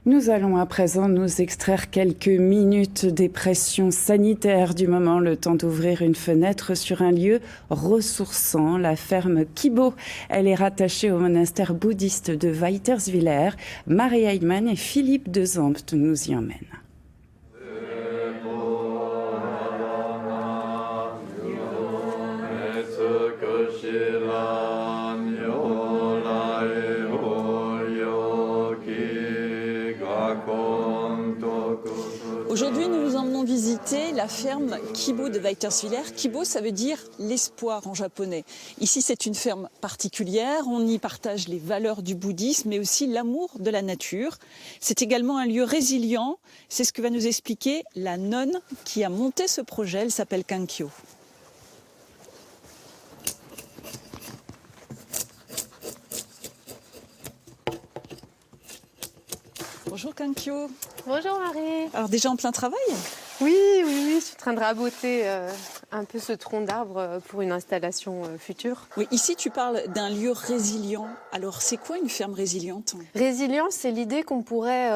Nous allons à présent nous extraire quelques minutes des pressions sanitaires du moment, le temps d'ouvrir une fenêtre sur un lieu ressourçant, la ferme Kibo. Elle est rattachée au monastère bouddhiste de Weiterswiller. Marie Heidmann et Philippe de Zampt nous y emmènent. Aujourd'hui, nous vous emmenons visiter la ferme Kibo de Weiterswiller. Kibo, ça veut dire l'espoir en japonais. Ici, c'est une ferme particulière. On y partage les valeurs du bouddhisme, mais aussi l'amour de la nature. C'est également un lieu résilient. C'est ce que va nous expliquer la nonne qui a monté ce projet. Elle s'appelle Kankyo. Bonjour Kankyo. Bonjour Marie. Alors déjà en plein travail ? Oui, je suis en train de raboter un peu ce tronc d'arbre pour une installation future. Oui, ici tu parles d'un lieu résilient. Alors c'est quoi une ferme résiliente ? Résilience, c'est l'idée qu'on pourrait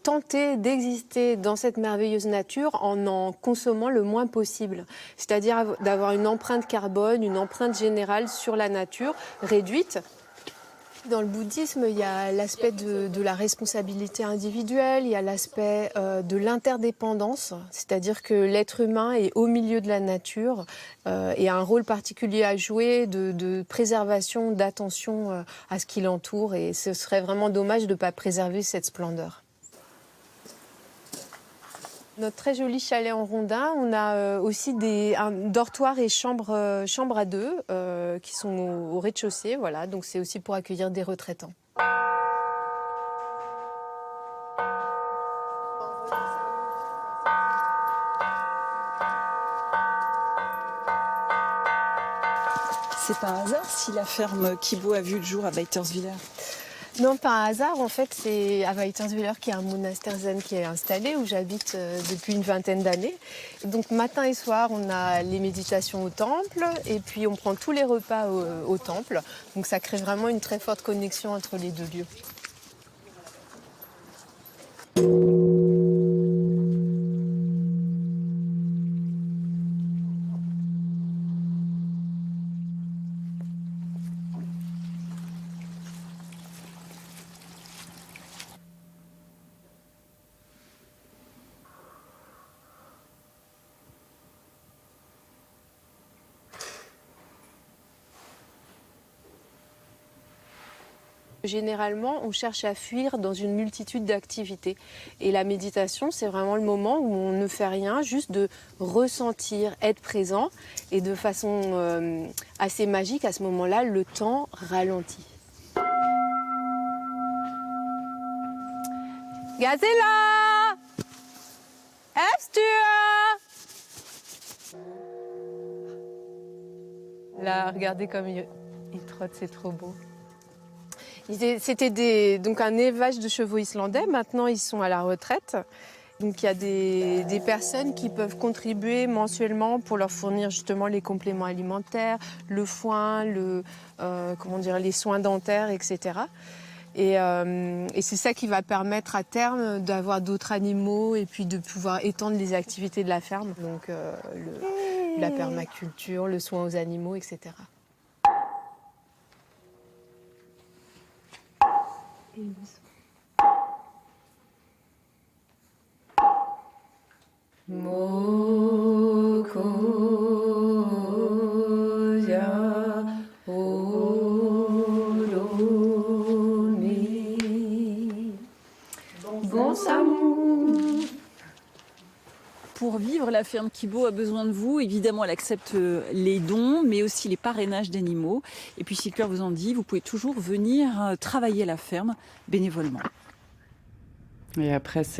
tenter d'exister dans cette merveilleuse nature en consommant le moins possible. C'est-à-dire d'avoir une empreinte carbone, une empreinte générale sur la nature réduite. Dans le bouddhisme, il y a l'aspect de la responsabilité individuelle, il y a l'aspect de l'interdépendance, c'est-à-dire que l'être humain est au milieu de la nature et a un rôle particulier à jouer de préservation, d'attention à ce qui l'entoure, et ce serait vraiment dommage de ne pas préserver cette splendeur. Notre très joli chalet en rondin, on a aussi un dortoir et chambre à deux qui sont au rez-de-chaussée. Voilà, donc c'est aussi pour accueillir des retraitants. C'est pas un hasard si la ferme Kibo a vu le jour à Weiterswiller. Non, pas un hasard. En fait, c'est à Weiterswiller qu'il y a un monastère zen qui est installé, où j'habite depuis une vingtaine d'années. Donc, matin et soir, on a les méditations au temple, et puis on prend tous les repas au temple. Donc, ça crée vraiment une très forte connexion entre les deux lieux. Généralement, on cherche à fuir dans une multitude d'activités. Et la méditation, c'est vraiment le moment où on ne fait rien, juste de ressentir, être présent. Et de façon assez magique, à ce moment-là, le temps ralentit. Gazella! Là, regardez comme il trotte, c'est trop beau. C'était donc un élevage de chevaux islandais. Maintenant, ils sont à la retraite. Donc, il y a des personnes qui peuvent contribuer mensuellement pour leur fournir justement les compléments alimentaires, le foin, les soins dentaires, etc. Et c'est ça qui va permettre à terme d'avoir d'autres animaux et puis de pouvoir étendre les activités de la ferme. Donc, la permaculture, le soin aux animaux, etc. Pour vivre, la ferme Kibo a besoin de vous. Évidemment, elle accepte les dons, mais aussi les parrainages d'animaux. Et puis, si le cœur vous en dit, vous pouvez toujours venir travailler à la ferme bénévolement. Et après cette